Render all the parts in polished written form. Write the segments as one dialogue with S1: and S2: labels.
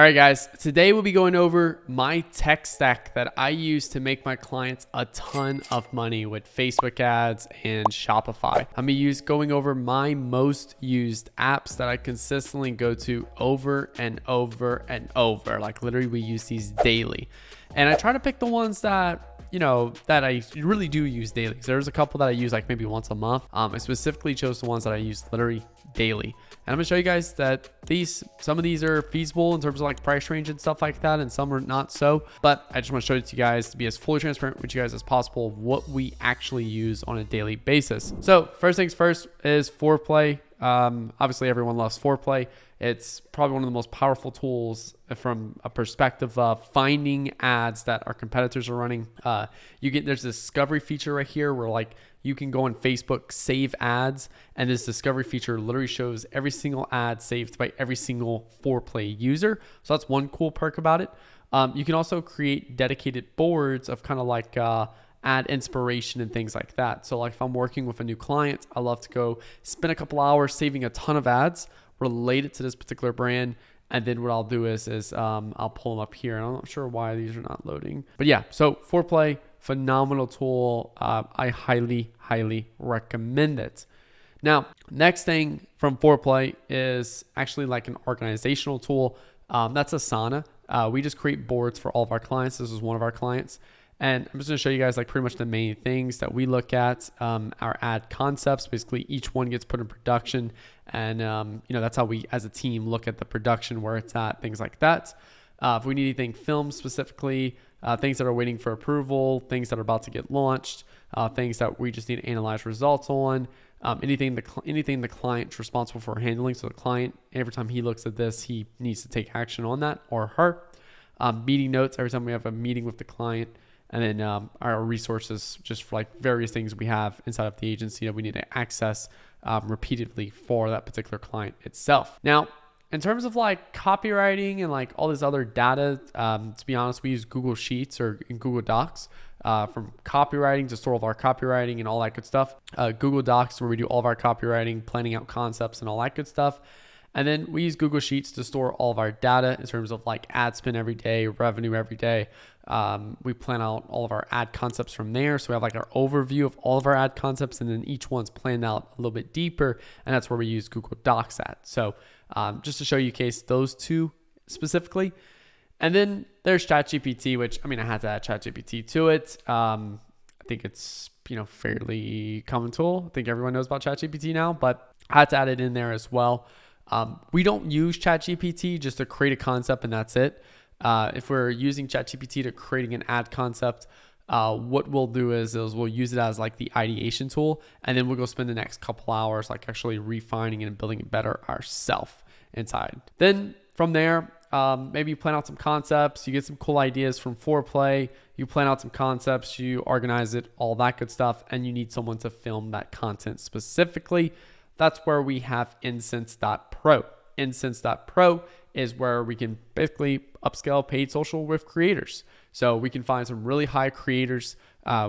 S1: All right, guys, today we'll be going over my tech stack that I use to make my clients a ton of money with Facebook ads and Shopify. I'm going over my most used apps that I consistently go to over and over and over. Like literally we use these daily. And I try to pick the ones that that I really do use daily. So there's a couple that I use like maybe once a month. I specifically chose the ones that I use literally daily. And I'm gonna show you guys that some of these are feasible in terms of like price range and stuff like that, and some are not so. But I just want to show it to you guys to be as fully transparent with you guys as possible of what we actually use on a daily basis. So first things first is Foreplay. Obviously everyone loves Foreplay. It's probably one of the most powerful tools from a perspective of finding ads that our competitors are running. There's a discovery feature right here where like you can go on Facebook, save ads, and this discovery feature literally shows every single ad saved by every single Foreplay user. So that's one cool perk about it. You can also create dedicated boards of kind of like ad inspiration and things like that. So like if I'm working with a new client, I love to go spend a couple hours saving a ton of ads related to this particular brand. And then what I'll do is I'll pull them up here. And I'm not sure why these are not loading. But yeah, so Foreplay, phenomenal tool. I highly, highly recommend it. Now, next thing from Foreplay is actually like an organizational tool. That's Asana. We just create boards for all of our clients. This is one of our clients. And I'm just going to show you guys like pretty much the main things that we look at. Our ad concepts, basically each one gets put in production. And, that's how we as a team look at the production, where it's at, things like that. If we need anything filmed specifically, things that are waiting for approval, things that are about to get launched, things that we just need to analyze results on, anything the client's responsible for handling. So the client, every time he looks at this, he needs to take action on that, or her. Meeting notes, every time we have a meeting with the client. And then our resources, just for like various things we have inside of the agency that we need to access repeatedly for that particular client itself. Now, in terms of like copywriting and like all this other data, to be honest, we use Google Sheets or in Google Docs from copywriting to store all of our copywriting and all that good stuff. Google Docs, where we do all of our copywriting, planning out concepts and all that good stuff. And then we use Google Sheets to store all of our data in terms of like ad spend every day, revenue every day. We plan out all of our ad concepts from there. So we have like our overview of all of our ad concepts, and then each one's planned out a little bit deeper. And that's where we use Google Docs at. So just to show you case those two specifically. And then there's ChatGPT, which I had to add ChatGPT to it. I think it's, fairly common tool. I think everyone knows about ChatGPT now, but I had to add it in there as well. We don't use ChatGPT just to create a concept and that's it. If we're using ChatGPT to creating an ad concept, what we'll do is we'll use it as like the ideation tool, and then we'll go spend the next couple hours like actually refining and building it better ourselves inside. Then from there, maybe you plan out some concepts, you get some cool ideas from Foreplay, you plan out some concepts, you organize it, all that good stuff, and you need someone to film that content specifically. That's where we have Incense.pro. Incense.pro is where we can basically upscale paid social with creators. So we can find some really high creators.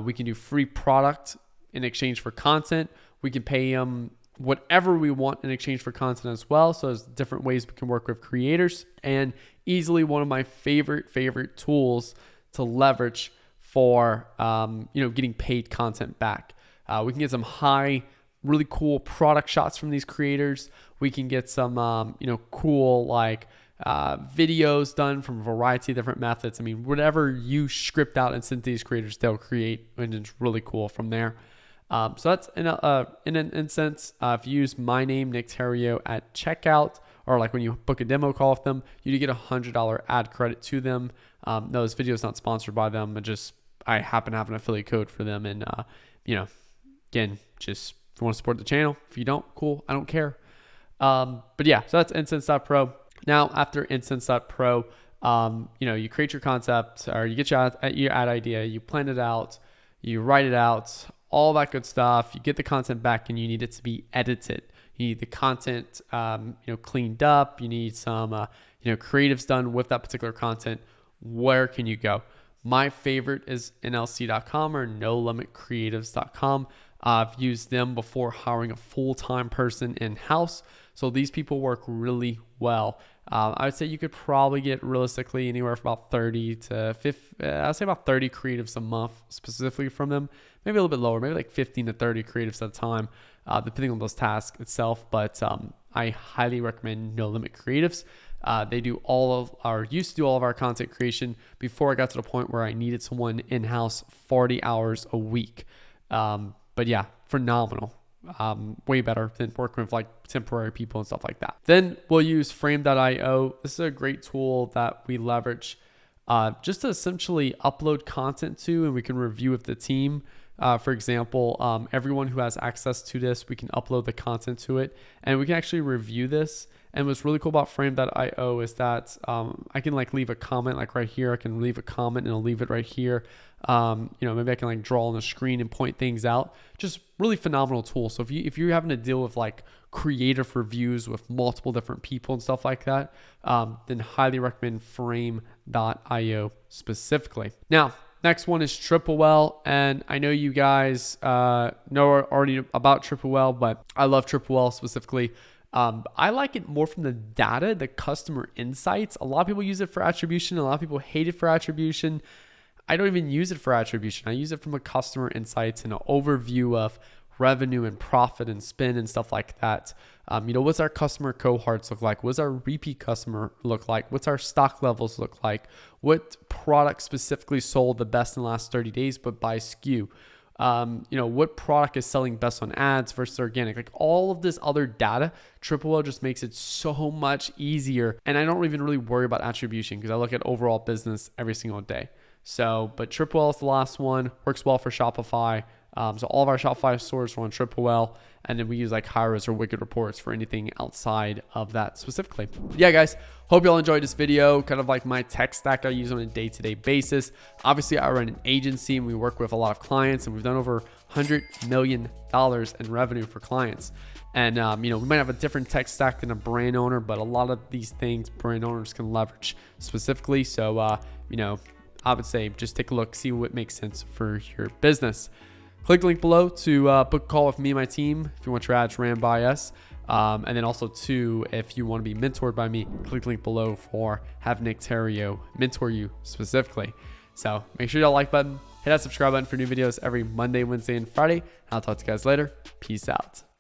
S1: We can do free product in exchange for content. We can pay them whatever we want in exchange for content as well. So there's different ways we can work with creators, and easily one of my favorite tools to leverage for getting paid content back. We can get some really cool product shots from these creators. We can get some, cool like videos done from a variety of different methods. Whatever you script out and send to these creators, they'll create, and it's really cool from there. So that's in an instance. If you use my name, Nick Theriot, at checkout, or like when you book a demo call with them, you do get $100 ad credit to them. No, this video is not sponsored by them. I happen to have an affiliate code for them, and again, just if you want to support the channel. If you don't, cool, I don't care. But yeah, so that's Incense.pro. Now, after Incense.pro, you create your concept, or you get your ad idea, you plan it out, you write it out, all that good stuff. You get the content back, and you need it to be edited. You need the content, cleaned up. You need some, creatives done with that particular content. Where can you go? My favorite is nlc.com or nolimitcreatives.com. I've used them before hiring a full-time person in-house. So these people work really well. I would say you could probably get realistically anywhere from about 30 to 50, I'd say about 30 creatives a month specifically from them. Maybe a little bit lower, maybe like 15 to 30 creatives at a time, depending on those tasks itself. But I highly recommend No Limit Creatives. They used to do all of our content creation before I got to the point where I needed someone in-house 40 hours a week. But yeah, phenomenal. Way better than working with like temporary people and stuff like that. Then we'll use frame.io. This is a great tool that we leverage just to essentially upload content to, and we can review with the team. For example, everyone who has access to this, we can upload the content to it and we can actually review this. And what's really cool about frame.io is that I can like leave a comment like right here. I can leave a comment and I'll leave it right here. Maybe I can like draw on the screen and point things out. Just really phenomenal tool. So if you're having to deal with like creative reviews with multiple different people and stuff like that, then highly recommend frame.io specifically. Now, next one is TripleWell, and I know you guys know already about TripleWell, but I love TripleWell specifically. I like it more from the data, the customer insights. A lot of people use it for attribution. A lot of people hate it for attribution. I don't even use it for attribution. I use it from a customer insights and an overview of revenue and profit and spend and stuff like that. What's our customer cohorts look like? What's our repeat customer look like? What's our stock levels look like? What product specifically sold the best in the last 30 days, but by SKU? What product is selling best on ads versus organic? Like all of this other data, TripleWell just makes it so much easier. And I don't even really worry about attribution because I look at overall business every single day. But TripleWell is the last one, works well for Shopify. So all of our Shopify stores are on TripleWell, and then we use like Hyros or Wicked Reports for anything outside of that specifically. Yeah, guys, hope y'all enjoyed this video, kind of like my tech stack I use on a day-to-day basis. Obviously, I run an agency and we work with a lot of clients, and we've done over $100 million in revenue for clients. And, we might have a different tech stack than a brand owner, but a lot of these things brand owners can leverage specifically. So, I would say just take a look, see what makes sense for your business. Click the link below to book a call with me and my team if you want your ads ran by us. And then also too, if you want to be mentored by me, click the link below for have Nick Theriot mentor you specifically. So make sure you like button, hit that subscribe button for new videos every Monday, Wednesday, and Friday. I'll talk to you guys later. Peace out.